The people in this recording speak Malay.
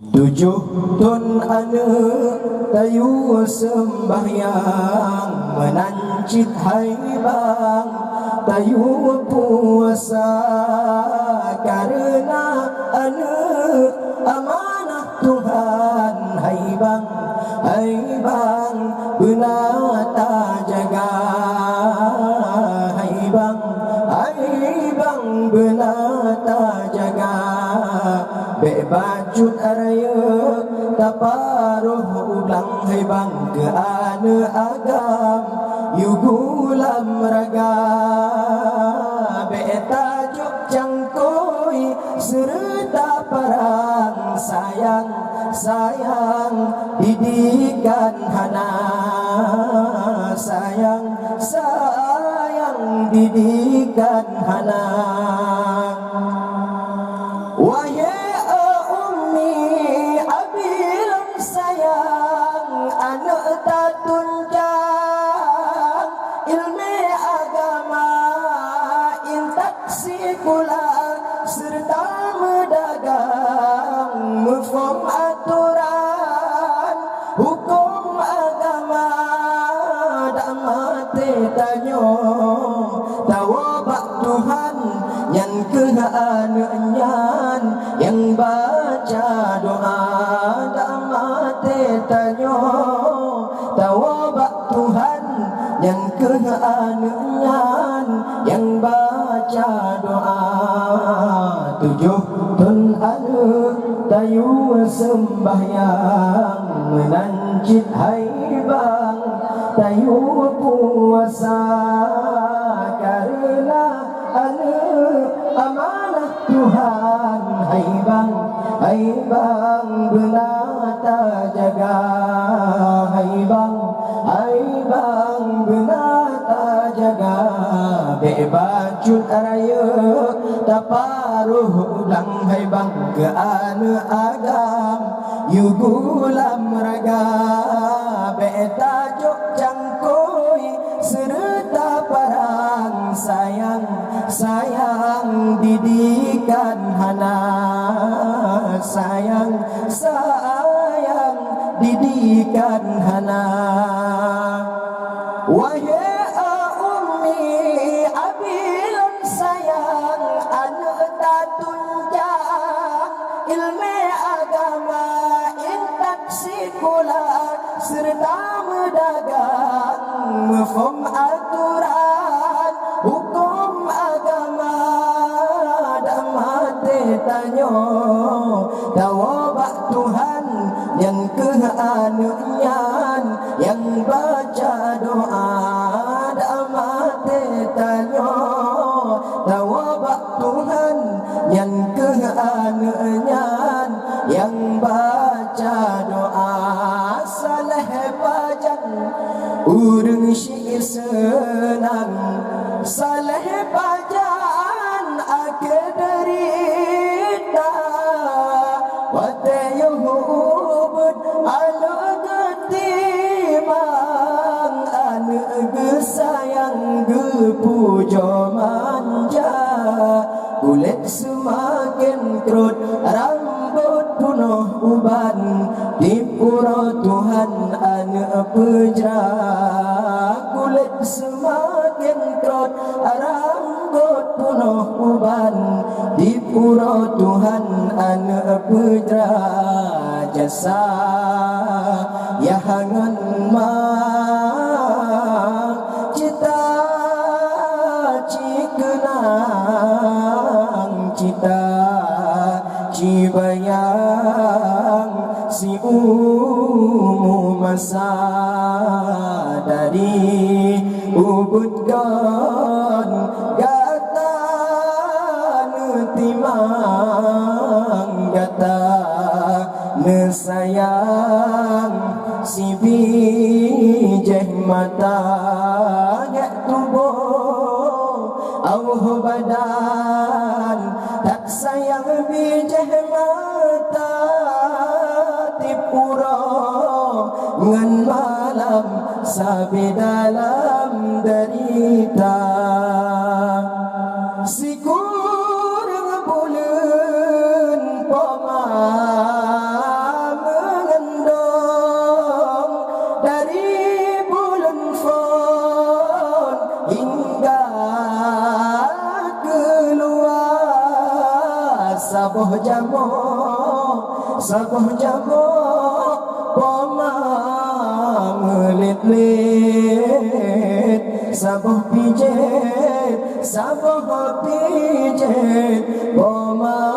7 anak tayu sembahyang menancit haibang tayu puasa karena anak amanah Tuhan haibang benata jaga haibang benata jaga bebacut araya taparuh ulang haibang ke ane agam yugulam raga betajuk cangkoi serta parang sayang didikan hana sayang didikan hana serta medagang mufhum aturan hukum agama dak mati tanyo tawabak Tuhan yang kehanyan yang baca doa dak mati tanyo tawabak Tuhan yang kehanyan yang baca doa 7 anak tayu sembahyang menancit haibang tayu puasa karena anak amanah Tuhan haibang benata jaga haibang benata jaga bebacut araya taparuh ulang haibang ke ane agam yugulam raga betajuk cangkoi serta parang sayang didikan hana sayang didikan hana serta medagang mufhum aturan hukum agama dak mati tanyo tawabak Tuhan yang kehanyan yang baca doa dak mati tanyo tawabak Tuhan yang kehanyan yang baca doa urang syair senang salah pajan ake derita watayuhubud ala getimang ane gesayang gepujo manja kulit semakin kerut rambut penuh uban dipura Tuhan ane pejra kulit semakin kerut rambut penuh uban dipura Tuhan ane pejra jasa ya hangan ma cita cikenang cita cibayang si masa dari ubudkan gata nutimang gata nesayang si bijeh mata yak tubuh auh badan tak sayang bijeh mata tipura ngan malam sabi dalam derita si kurang bulan poma keluar sabuh jamo pomang lit-lit sabuh pijet pomang